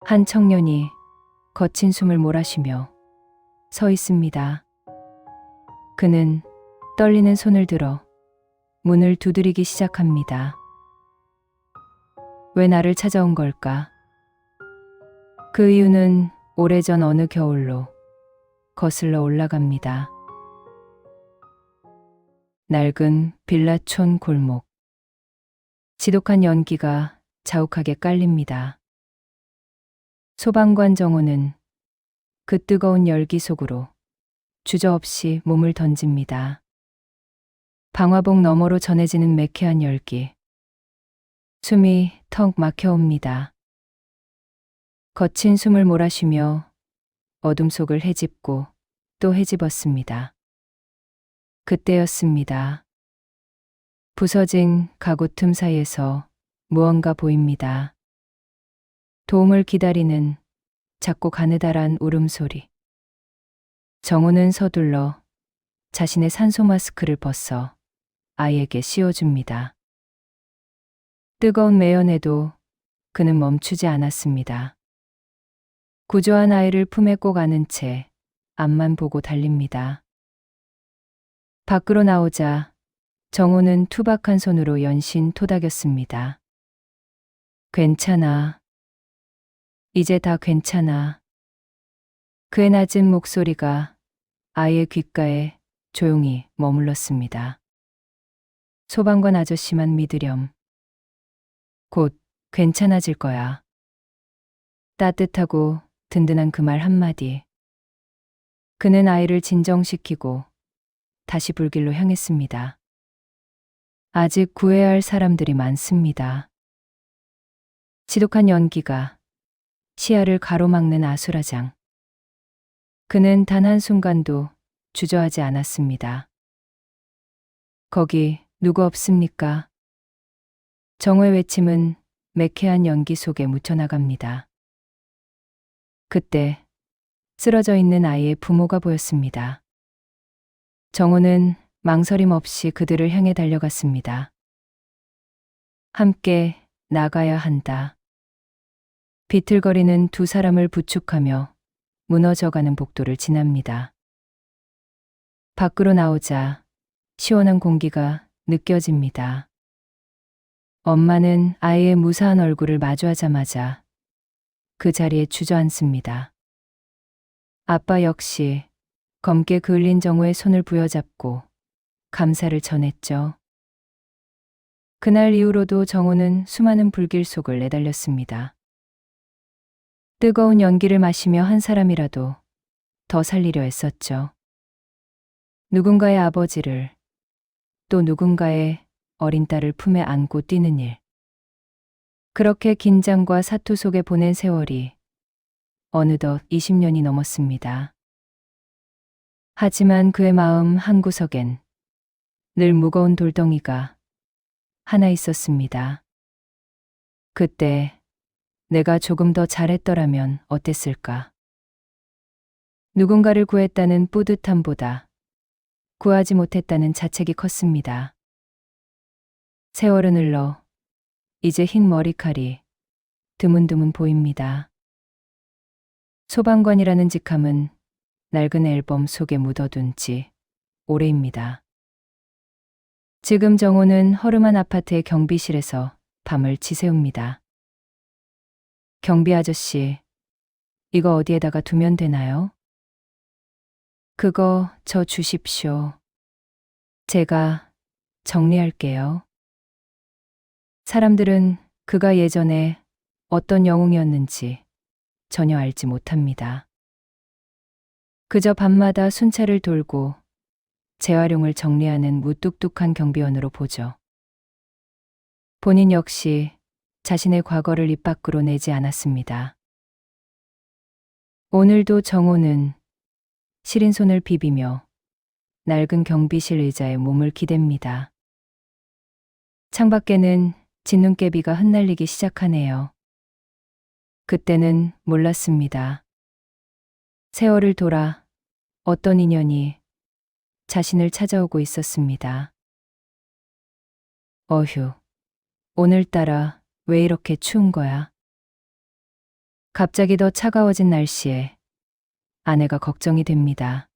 한 청년이 거친 숨을 몰아쉬며 서 있습니다. 그는 떨리는 손을 들어 문을 두드리기 시작합니다. 왜 나를 찾아온 걸까? 그 이유는 오래전 어느 겨울로 거슬러 올라갑니다. 낡은 빌라촌 골목. 지독한 연기가 자욱하게 깔립니다. 소방관 정호는 그 뜨거운 열기 속으로 주저없이 몸을 던집니다. 방화복 너머로 전해지는 매캐한 열기. 숨이 턱 막혀옵니다. 거친 숨을 몰아쉬며 어둠 속을 헤집고 또 헤집었습니다. 그때였습니다. 부서진 가구 틈 사이에서 무언가 보입니다. 도움을 기다리는 작고 가느다란 울음소리. 정호는 서둘러 자신의 산소 마스크를 벗어 아이에게 씌워줍니다. 뜨거운 매연에도 그는 멈추지 않았습니다. 구조한 아이를 품에 꼭 안은 채 앞만 보고 달립니다. 밖으로 나오자 정호는 투박한 손으로 연신 토닥였습니다. 괜찮아. 이제 다 괜찮아. 그의 낮은 목소리가 아이의 귓가에 조용히 머물렀습니다. 소방관 아저씨만 믿으렴. 곧 괜찮아질 거야. 따뜻하고 든든한 그 말 한마디. 그는 아이를 진정시키고 다시 불길로 향했습니다. 아직 구해야 할 사람들이 많습니다. 지독한 연기가 시야를 가로막는 아수라장. 그는 단 한순간도 주저하지 않았습니다. 거기 누구 없습니까? 정호의 외침은 매캐한 연기 속에 묻혀나갑니다. 그때 쓰러져 있는 아이의 부모가 보였습니다. 정호는 망설임 없이 그들을 향해 달려갔습니다. 함께 나가야 한다. 비틀거리는 두 사람을 부축하며 무너져가는 복도를 지납니다. 밖으로 나오자 시원한 공기가 느껴집니다. 엄마는 아이의 무사한 얼굴을 마주하자마자 그 자리에 주저앉습니다. 아빠 역시 검게 그을린 정호의 손을 부여잡고 감사를 전했죠. 그날 이후로도 정호는 수많은 불길 속을 내달렸습니다. 뜨거운 연기를 마시며 한 사람이라도 더 살리려 애썼죠. 누군가의 아버지를, 또 누군가의 어린 딸을 품에 안고 뛰는 일. 그렇게 긴장과 사투 속에 보낸 세월이 어느덧 20년이 넘었습니다. 하지만 그의 마음 한구석엔 늘 무거운 돌덩이가 하나 있었습니다. 그때 내가 조금 더 잘했더라면 어땠을까? 누군가를 구했다는 뿌듯함보다 구하지 못했다는 자책이 컸습니다. 세월은 흘러 이제 흰 머리칼이 드문드문 보입니다. 소방관이라는 직함은 낡은 앨범 속에 묻어둔 지 오래입니다. 지금 정호는 허름한 아파트의 경비실에서 밤을 지새웁니다. 경비 아저씨, 이거 어디에다가 두면 되나요? 그거 저 주십시오. 제가 정리할게요. 사람들은 그가 예전에 어떤 영웅이었는지 전혀 알지 못합니다. 그저 밤마다 순찰을 돌고 재활용을 정리하는 무뚝뚝한 경비원으로 보죠. 본인 역시 자신의 과거를 입 밖으로 내지 않았습니다. 오늘도 정호는 시린 손을 비비며 낡은 경비실 의자에 몸을 기댑니다. 창밖에는 진눈깨비가 흩날리기 시작하네요. 그때는 몰랐습니다. 세월을 돌아 어떤 인연이 자신을 찾아오고 있었습니다. 어휴, 오늘따라 왜 이렇게 추운 거야? 갑자기 더 차가워진 날씨에 아내가 걱정이 됩니다.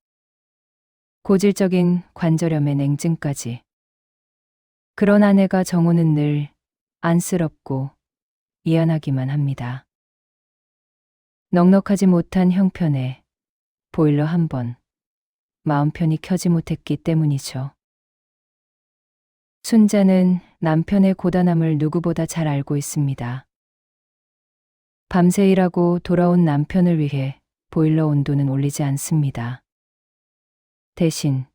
고질적인 관절염의 냉증까지. 그런 아내가 정호는 늘 안쓰럽고 미안하기만 합니다. 넉넉하지 못한 형편에 보일러 한 번 마음 편히 켜지 못했기 때문이죠. 순자는 남편의 고단함을 누구보다 잘 알고 있습니다. 밤새 일하고 돌아온 남편을 위해 보일러 온도는 올리지 않습니다. 대신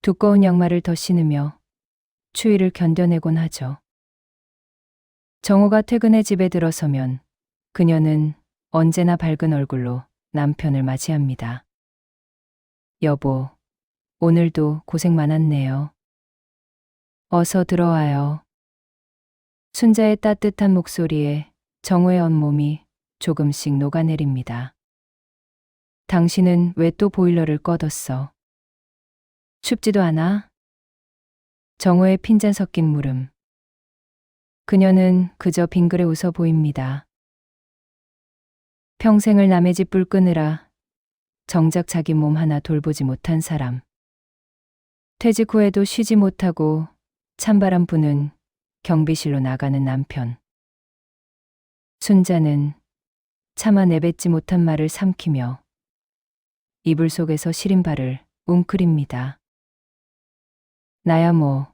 두꺼운 양말을 더 신으며 추위를 견뎌내곤 하죠. 정호가 퇴근해 집에 들어서면 그녀는 언제나 밝은 얼굴로 남편을 맞이합니다. 여보, 오늘도 고생 많았네요. 어서 들어와요. 순자의 따뜻한 목소리에 정호의 온몸이 조금씩 녹아내립니다. 당신은 왜 또 보일러를 꺼뒀어? 춥지도 않아? 정호의 핀잔 섞인 물음. 그녀는 그저 빙그레 웃어 보입니다. 평생을 남의 집 불 끄느라 정작 자기 몸 하나 돌보지 못한 사람. 퇴직 후에도 쉬지 못하고 찬바람 부는 경비실로 나가는 남편. 순자는 차마 내뱉지 못한 말을 삼키며 이불 속에서 시린 발을 웅크립니다. 나야 뭐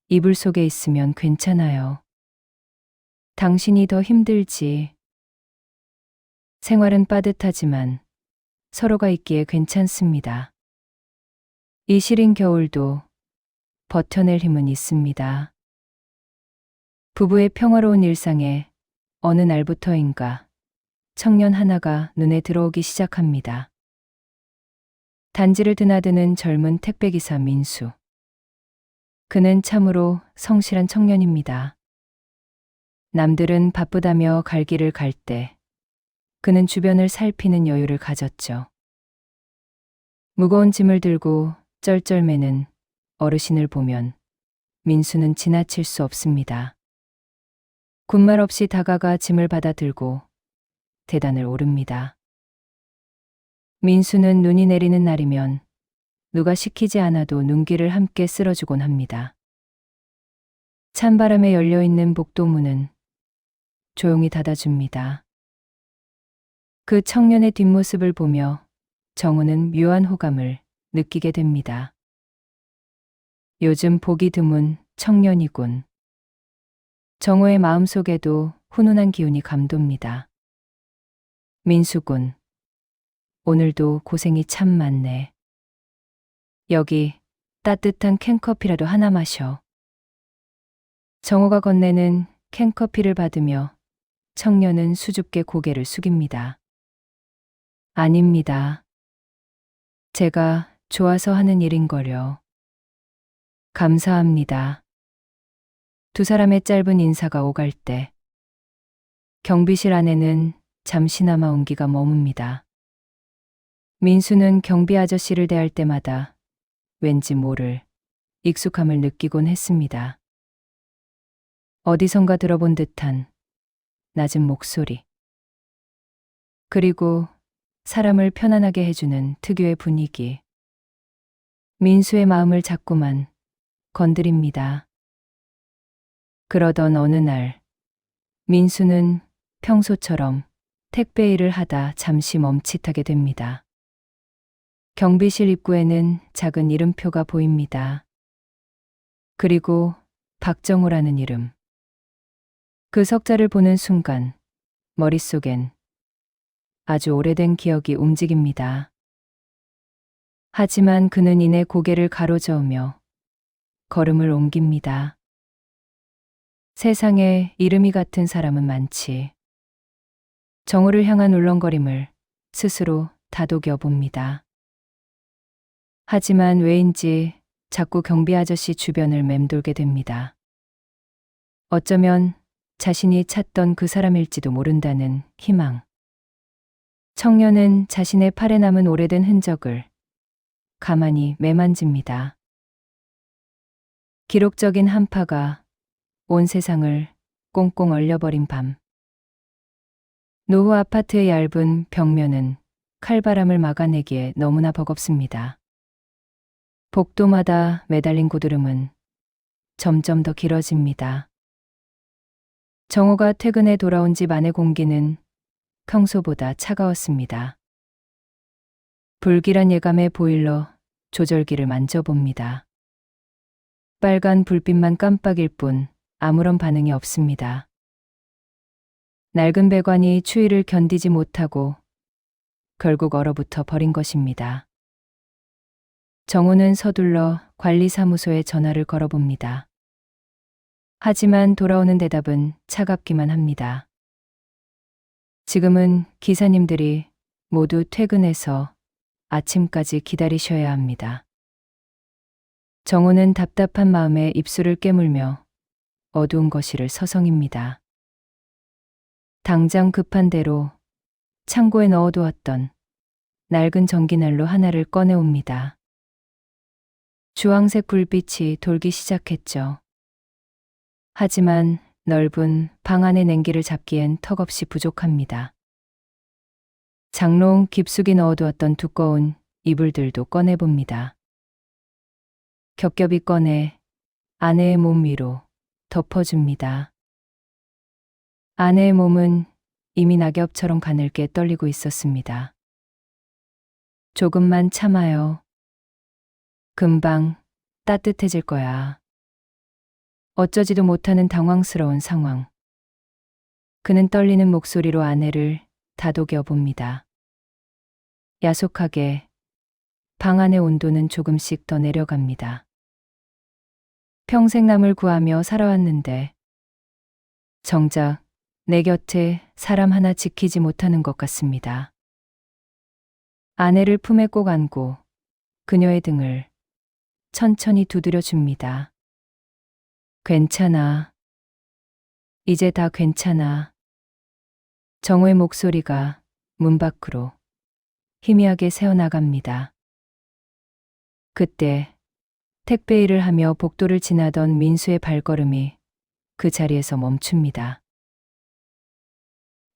이불 속에 있으면 괜찮아요. 당신이 더 힘들지. 생활은 빠듯하지만 서로가 있기에 괜찮습니다. 이 시린 겨울도 버텨낼 힘은 있습니다. 부부의 평화로운 일상에 어느 날부터인가 청년 하나가 눈에 들어오기 시작합니다. 단지를 드나드는 젊은 택배기사 민수. 그는 참으로 성실한 청년입니다. 남들은 바쁘다며 갈 길을 갈 때 그는 주변을 살피는 여유를 가졌죠. 무거운 짐을 들고 쩔쩔매는 어르신을 보면 민수는 지나칠 수 없습니다. 군말 없이 다가가 짐을 받아 들고 계단을 오릅니다. 민수는 눈이 내리는 날이면 누가 시키지 않아도 눈길을 함께 쓸어주곤 합니다. 찬바람에 열려있는 복도문은 조용히 닫아줍니다. 그 청년의 뒷모습을 보며 정우는 묘한 호감을 느끼게 됩니다. 요즘 보기 드문 청년이군. 정우의 마음속에도 훈훈한 기운이 감돕니다. 민수군, 오늘도 고생이 참 많네. 여기 따뜻한 캔커피라도 하나 마셔. 정우가 건네는 캔커피를 받으며 청년은 수줍게 고개를 숙입니다. 아닙니다. 제가 좋아서 하는 일인걸요. 감사합니다. 두 사람의 짧은 인사가 오갈 때 경비실 안에는 잠시나마 온기가 머뭅니다. 민수는 경비 아저씨를 대할 때마다 왠지 모를 익숙함을 느끼곤 했습니다. 어디선가 들어본 듯한 낮은 목소리. 그리고 사람을 편안하게 해주는 특유의 분위기. 민수의 마음을 자꾸만 건드립니다. 그러던 어느 날, 민수는 평소처럼 택배 일을 하다 잠시 멈칫하게 됩니다. 경비실 입구에는 작은 이름표가 보입니다. 그리고 박정호라는 이름. 그 석자를 보는 순간 머릿속엔 아주 오래된 기억이 움직입니다. 하지만 그는 이내 고개를 가로저으며 걸음을 옮깁니다. 세상에 이름이 같은 사람은 많지. 정우를 향한 울렁거림을 스스로 다독여 봅니다. 하지만 왜인지 자꾸 경비 아저씨 주변을 맴돌게 됩니다. 어쩌면 자신이 찾던 그 사람일지도 모른다는 희망. 청년은 자신의 팔에 남은 오래된 흔적을 가만히 매만집니다. 기록적인 한파가 온 세상을 꽁꽁 얼려버린 밤. 노후 아파트의 얇은 벽면은 칼바람을 막아내기에 너무나 버겁습니다. 복도마다 매달린 고드름은 점점 더 길어집니다. 정호가 퇴근해 돌아온 집 안의 공기는 평소보다 차가웠습니다. 불길한 예감의 보일러 조절기를 만져봅니다. 빨간 불빛만 깜빡일 뿐 아무런 반응이 없습니다. 낡은 배관이 추위를 견디지 못하고 결국 얼어붙어 버린 것입니다. 정호는 서둘러 관리사무소에 전화를 걸어봅니다. 하지만 돌아오는 대답은 차갑기만 합니다. 지금은 기사님들이 모두 퇴근해서 아침까지 기다리셔야 합니다. 정호는 답답한 마음에 입술을 깨물며 어두운 거실을 서성입니다. 당장 급한 대로 창고에 넣어두었던 낡은 전기난로 하나를 꺼내옵니다. 주황색 불빛이 돌기 시작했죠. 하지만 넓은 방 안의 냉기를 잡기엔 턱없이 부족합니다. 장롱 깊숙이 넣어두었던 두꺼운 이불들도 꺼내봅니다. 겹겹이 꺼내 아내의 몸 위로 덮어줍니다. 아내의 몸은 이미 낙엽처럼 가늘게 떨리고 있었습니다. 조금만 참아요. 금방 따뜻해질 거야. 어쩌지도 못하는 당황스러운 상황. 그는 떨리는 목소리로 아내를 다독여 봅니다. 야속하게 방 안의 온도는 조금씩 더 내려갑니다. 평생 남을 구하며 살아왔는데 정작 내 곁에 사람 하나 지키지 못하는 것 같습니다. 아내를 품에 꼭 안고 그녀의 등을 천천히 두드려 줍니다. 괜찮아. 이제 다 괜찮아. 정호의 목소리가 문 밖으로 희미하게 새어나갑니다. 그때 택배 일을 하며 복도를 지나던 민수의 발걸음이 그 자리에서 멈춥니다.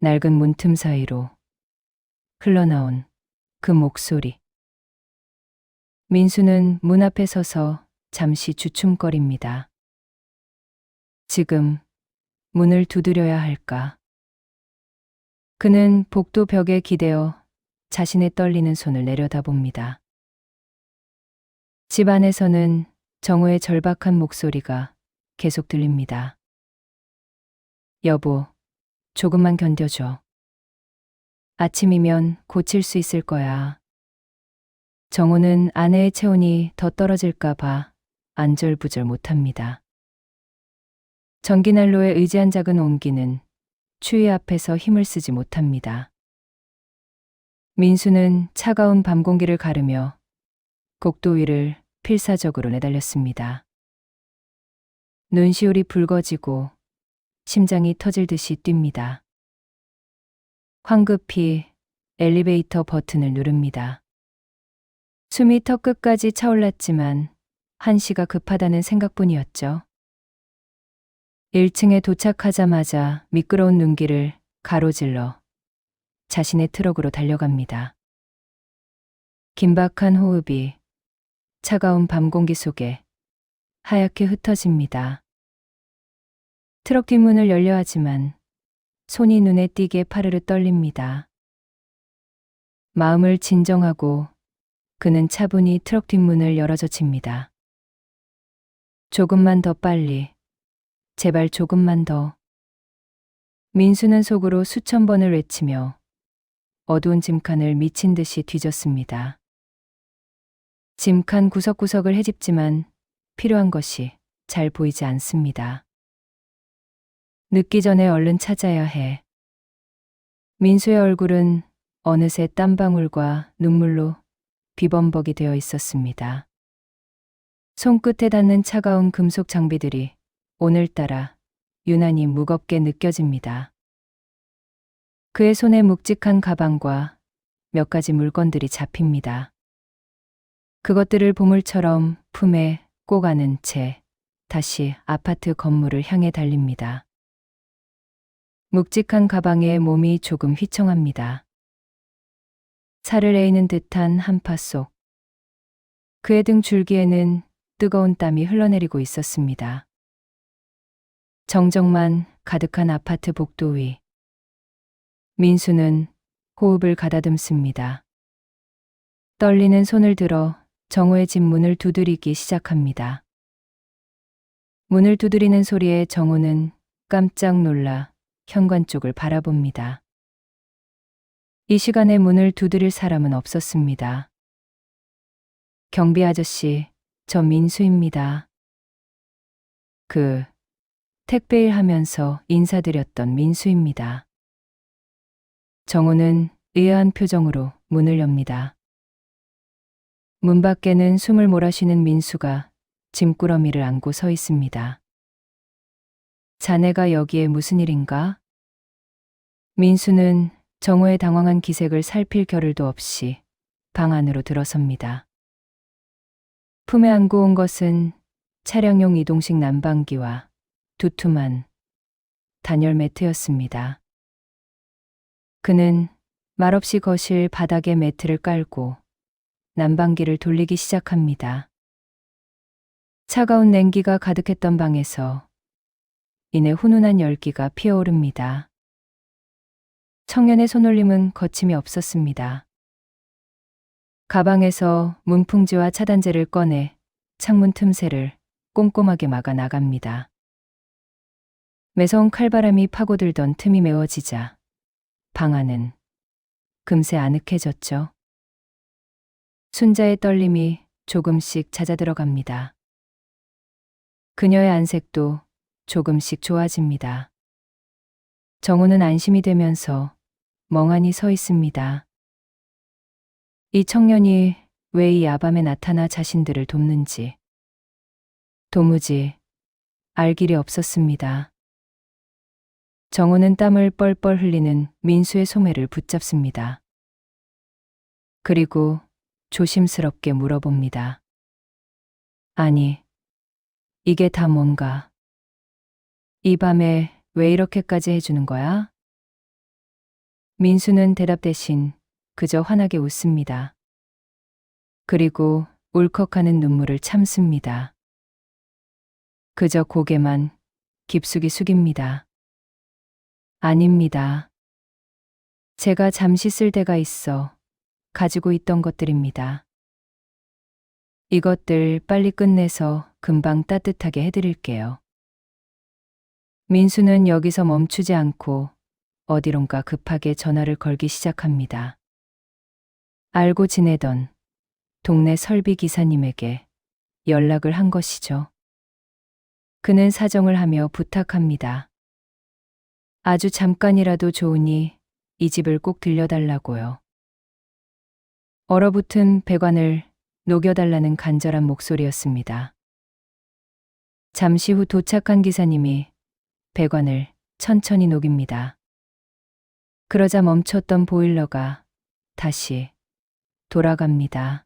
낡은 문틈 사이로 흘러나온 그 목소리. 민수는 문 앞에 서서 잠시 주춤거립니다. 지금 문을 두드려야 할까? 그는 복도 벽에 기대어 자신의 떨리는 손을 내려다봅니다. 집 안에서는 정호의 절박한 목소리가 계속 들립니다. 여보, 조금만 견뎌줘. 아침이면 고칠 수 있을 거야. 정호는 아내의 체온이 더 떨어질까 봐 안절부절 못합니다. 전기난로에 의지한 작은 온기는 추위 앞에서 힘을 쓰지 못합니다. 민수는 차가운 밤 공기를 가르며 곡도 위를 필사적으로 내달렸습니다. 눈시울이 붉어지고 심장이 터질 듯이 뜁니다. 황급히 엘리베이터 버튼을 누릅니다. 숨이 턱끝까지 차올랐지만 한시가 급하다는 생각뿐이었죠. 1층에 도착하자마자 미끄러운 눈길을 가로질러 자신의 트럭으로 달려갑니다. 긴박한 호흡이 차가운 밤 공기 속에 하얗게 흩어집니다. 트럭 뒷문을 열려 하지만 손이 눈에 띄게 파르르 떨립니다. 마음을 진정하고 그는 차분히 트럭 뒷문을 열어젖힙니다. 조금만 더 빨리, 제발 조금만 더. 민수는 속으로 수천 번을 외치며 어두운 짐칸을 미친 듯이 뒤졌습니다. 짐칸 구석구석을 헤집지만 필요한 것이 잘 보이지 않습니다. 늦기 전에 얼른 찾아야 해. 민수의 얼굴은 어느새 땀방울과 눈물로 비범벅이 되어 있었습니다. 손끝에 닿는 차가운 금속 장비들이 오늘따라 유난히 무겁게 느껴집니다. 그의 손에 묵직한 가방과 몇 가지 물건들이 잡힙니다. 그것들을 보물처럼 품에 꼭 안은 채 다시 아파트 건물을 향해 달립니다. 묵직한 가방에 몸이 조금 휘청합니다. 살을 에이는 듯한 한파 속 그의 등 줄기에는 뜨거운 땀이 흘러내리고 있었습니다. 정적만 가득한 아파트 복도 위. 민수는 호흡을 가다듬습니다. 떨리는 손을 들어 정우의 집 문을 두드리기 시작합니다. 문을 두드리는 소리에 정우는 깜짝 놀라 현관 쪽을 바라봅니다. 이 시간에 문을 두드릴 사람은 없었습니다. 경비 아저씨, 저 민수입니다. 택배일 하면서 인사드렸던 민수입니다. 정우는 의아한 표정으로 문을 엽니다. 문 밖에는 숨을 몰아쉬는 민수가 짐꾸러미를 안고 서 있습니다. 자네가 여기에 무슨 일인가? 민수는 정우의 당황한 기색을 살필 겨를도 없이 방 안으로 들어섭니다. 품에 안고 온 것은 차량용 이동식 난방기와 두툼한 단열 매트였습니다. 그는 말없이 거실 바닥에 매트를 깔고 난방기를 돌리기 시작합니다. 차가운 냉기가 가득했던 방에서 이내 훈훈한 열기가 피어오릅니다. 청년의 손놀림은 거침이 없었습니다. 가방에서 문풍지와 차단제를 꺼내 창문 틈새를 꼼꼼하게 막아 나갑니다. 매서운 칼바람이 파고들던 틈이 메워지자 방 안은 금세 아늑해졌죠. 순자의 떨림이 조금씩 잦아들어갑니다. 그녀의 안색도 조금씩 좋아집니다. 정우는 안심이 되면서 멍하니 서 있습니다. 이 청년이 왜 이 야밤에 나타나 자신들을 돕는지 도무지 알 길이 없었습니다. 정우는 땀을 뻘뻘 흘리는 민수의 소매를 붙잡습니다. 그리고 조심스럽게 물어봅니다. 아니, 이게 다 뭔가? 이 밤에 왜 이렇게까지 해주는 거야? 민수는 대답 대신 그저 환하게 웃습니다. 그리고 울컥하는 눈물을 참습니다. 그저 고개만 깊숙이 숙입니다. 아닙니다. 제가 잠시 쓸 데가 있어 가지고 있던 것들입니다. 이것들 빨리 끝내서 금방 따뜻하게 해드릴게요. 민수는 여기서 멈추지 않고 어디론가 급하게 전화를 걸기 시작합니다. 알고 지내던 동네 설비 기사님에게 연락을 한 것이죠. 그는 사정을 하며 부탁합니다. 아주 잠깐이라도 좋으니 이 집을 꼭 들려달라고요. 얼어붙은 배관을 녹여달라는 간절한 목소리였습니다. 잠시 후 도착한 기사님이 배관을 천천히 녹입니다. 그러자 멈췄던 보일러가 다시 돌아갑니다.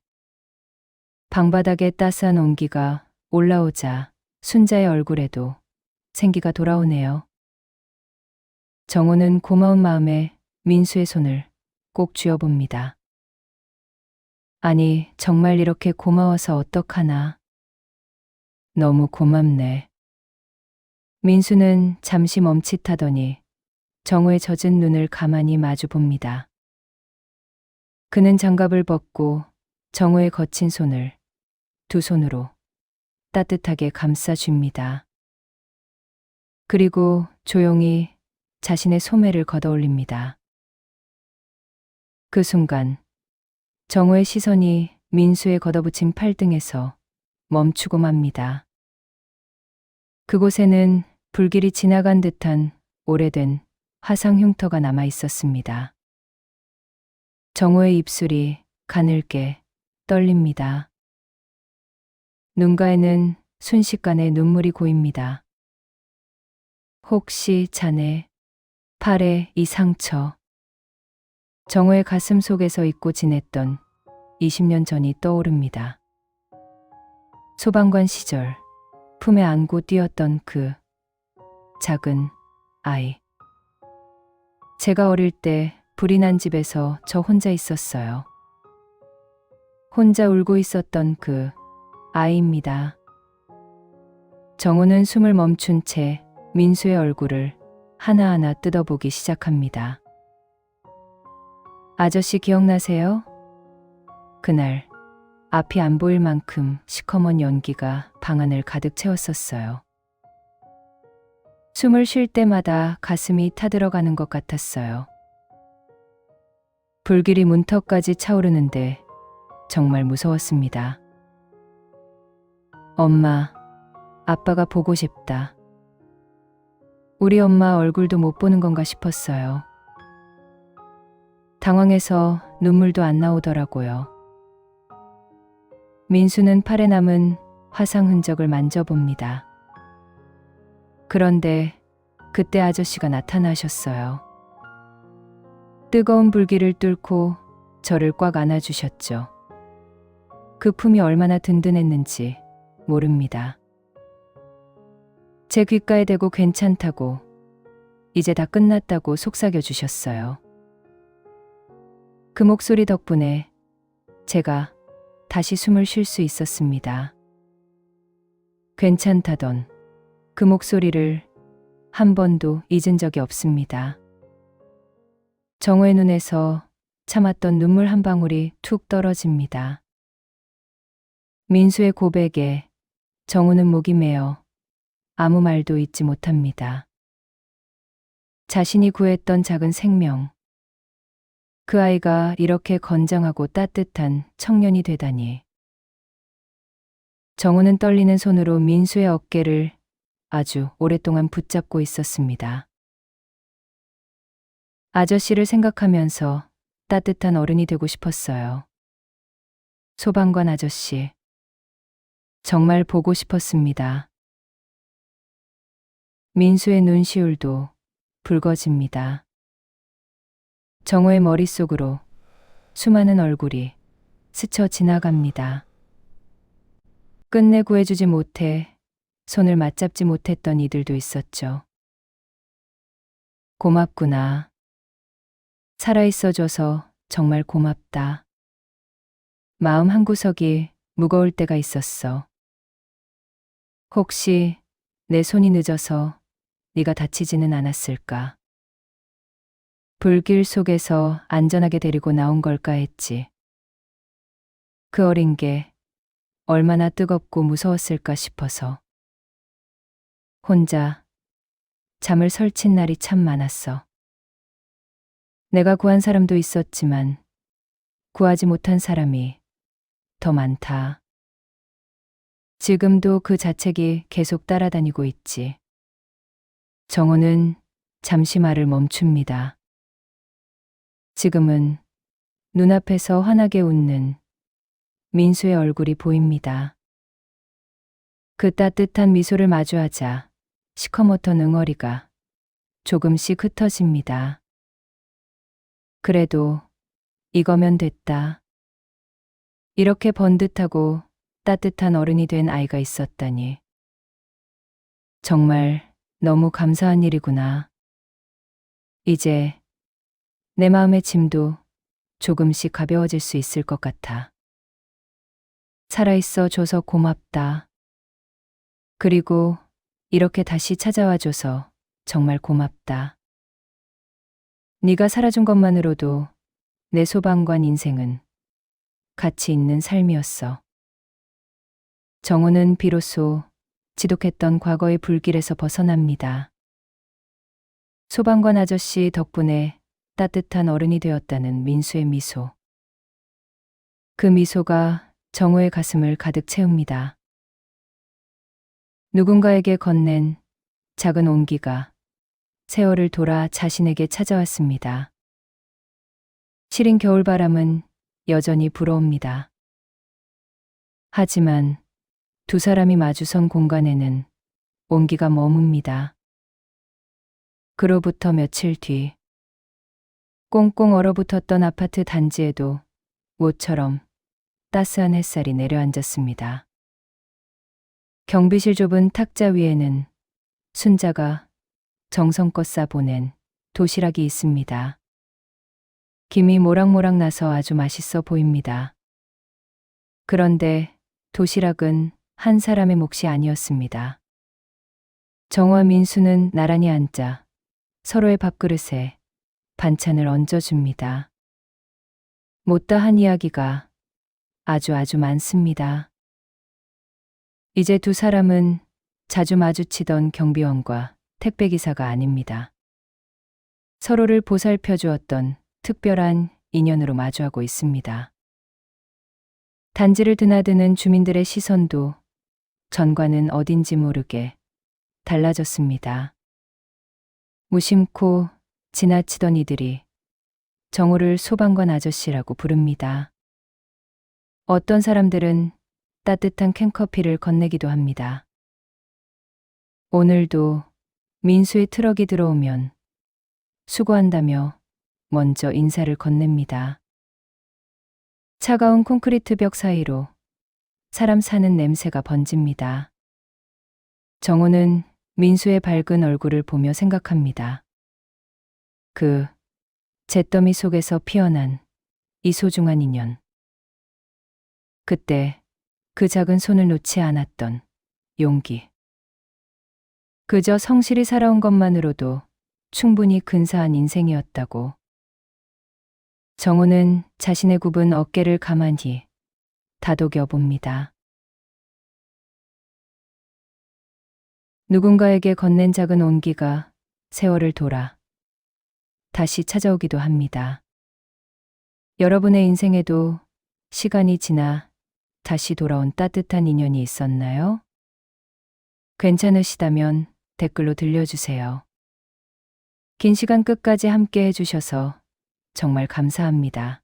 방바닥에 따스한 온기가 올라오자 순자의 얼굴에도 생기가 돌아오네요. 정우는 고마운 마음에 민수의 손을 꼭 쥐어봅니다. 아니, 정말 이렇게 고마워서 어떡하나. 너무 고맙네. 민수는 잠시 멈칫하더니 정우의 젖은 눈을 가만히 마주 봅니다. 그는 장갑을 벗고 정우의 거친 손을 두 손으로 따뜻하게 감싸줍니다. 그리고 조용히 자신의 소매를 걷어올립니다. 그 순간 정우의 시선이 민수의 걷어붙인 팔등에서 멈추고 맙니다. 그곳에는 불길이 지나간 듯한 오래된 화상 흉터가 남아 있었습니다. 정우의 입술이 가늘게 떨립니다. 눈가에는 순식간에 눈물이 고입니다. 혹시 자네 팔에 이 상처, 정우의 가슴 속에서 잊고 지냈던 20년 전이 떠오릅니다. 소방관 시절 품에 안고 뛰었던 그 작은 아이. 제가 어릴 때 불이 난 집에서 저 혼자 있었어요. 혼자 울고 있었던 그 아이입니다. 정우는 숨을 멈춘 채 민수의 얼굴을 하나하나 뜯어보기 시작합니다. 아저씨 기억나세요? 그날 앞이 안 보일 만큼 시커먼 연기가 방안을 가득 채웠었어요. 숨을 쉴 때마다 가슴이 타들어가는 것 같았어요. 불길이 문턱까지 차오르는데 정말 무서웠습니다. 엄마, 아빠가 보고 싶다. 우리 엄마 얼굴도 못 보는 건가 싶었어요. 당황해서 눈물도 안 나오더라고요. 민수는 팔에 남은 화상 흔적을 만져봅니다. 그런데 그때 아저씨가 나타나셨어요. 뜨거운 불길을 뚫고 저를 꽉 안아주셨죠. 그 품이 얼마나 든든했는지 모릅니다. 제 귓가에 대고 괜찮다고, 이제 다 끝났다고 속삭여 주셨어요. 그 목소리 덕분에 제가 다시 숨을 쉴 수 있었습니다. 괜찮다던 그 목소리를 한 번도 잊은 적이 없습니다. 정우의 눈에서 참았던 눈물 한 방울이 툭 떨어집니다. 민수의 고백에 정우는 목이 메어 아무 말도 잇지 못합니다. 자신이 구했던 작은 생명, 그 아이가 이렇게 건장하고 따뜻한 청년이 되다니. 정우는 떨리는 손으로 민수의 어깨를 아주 오랫동안 붙잡고 있었습니다. 아저씨를 생각하면서 따뜻한 어른이 되고 싶었어요. 소방관 아저씨, 정말 보고 싶었습니다. 민수의 눈시울도 붉어집니다. 정우의 머릿속으로 수많은 얼굴이 스쳐 지나갑니다. 끝내 구해주지 못해 손을 맞잡지 못했던 이들도 있었죠. 고맙구나. 살아있어줘서 정말 고맙다. 마음 한구석이 무거울 때가 있었어. 혹시 내 손이 늦어서 네가 다치지는 않았을까? 불길 속에서 안전하게 데리고 나온 걸까 했지. 그 어린 게 얼마나 뜨겁고 무서웠을까 싶어서. 혼자 잠을 설친 날이 참 많았어. 내가 구한 사람도 있었지만 구하지 못한 사람이 더 많다. 지금도 그 자책이 계속 따라다니고 있지. 정우는 잠시 말을 멈춥니다. 지금은 눈앞에서 환하게 웃는 민수의 얼굴이 보입니다. 그 따뜻한 미소를 마주하자 시커멓던 응어리가 조금씩 흩어집니다. 그래도 이거면 됐다. 이렇게 번듯하고 따뜻한 어른이 된 아이가 있었다니. 정말 너무 감사한 일이구나. 이제 내 마음의 짐도 조금씩 가벼워질 수 있을 것 같아. 살아있어 줘서 고맙다. 그리고 이렇게 다시 찾아와줘서 정말 고맙다. 네가 살아준 것만으로도 내 소방관 인생은 가치 있는 삶이었어. 정우는 비로소 지독했던 과거의 불길에서 벗어납니다. 소방관 아저씨 덕분에 따뜻한 어른이 되었다는 민수의 미소. 그 미소가 정우의 가슴을 가득 채웁니다. 누군가에게 건넨 작은 온기가 세월을 돌아 자신에게 찾아왔습니다. 시린 겨울바람은 여전히 불어옵니다. 하지만 두 사람이 마주선 공간에는 온기가 머뭅니다. 그로부터 며칠 뒤 꽁꽁 얼어붙었던 아파트 단지에도 모처럼 따스한 햇살이 내려앉았습니다. 경비실 좁은 탁자 위에는 순자가 정성껏 싸보낸 도시락이 있습니다. 김이 모락모락 나서 아주 맛있어 보입니다. 그런데 도시락은 한 사람의 몫이 아니었습니다. 정우와 민수는 나란히 앉아 서로의 밥그릇에 반찬을 얹어줍니다. 못다한 이야기가 아주 많습니다. 이제 두 사람은 자주 마주치던 경비원과 택배기사가 아닙니다. 서로를 보살펴 주었던 특별한 인연으로 마주하고 있습니다. 단지를 드나드는 주민들의 시선도 전과는 어딘지 모르게 달라졌습니다. 무심코 지나치던 이들이 정우를 소방관 아저씨라고 부릅니다. 어떤 사람들은 따뜻한 캔커피를 건네기도 합니다. 오늘도 민수의 트럭이 들어오면 수고한다며 먼저 인사를 건넵니다. 차가운 콘크리트 벽 사이로 사람 사는 냄새가 번집니다. 정우는 민수의 밝은 얼굴을 보며 생각합니다. 그 잿더미 속에서 피어난 이 소중한 인연. 그때 그 작은 손을 놓지 않았던 용기. 그저 성실히 살아온 것만으로도 충분히 근사한 인생이었다고. 정우는 자신의 굽은 어깨를 가만히 다독여 봅니다. 누군가에게 건넨 작은 온기가 세월을 돌아 다시 찾아오기도 합니다. 여러분의 인생에도 시간이 지나 다시 돌아온 따뜻한 인연이 있었나요? 괜찮으시다면 댓글로 들려주세요. 긴 시간 끝까지 함께 해주셔서 정말 감사합니다.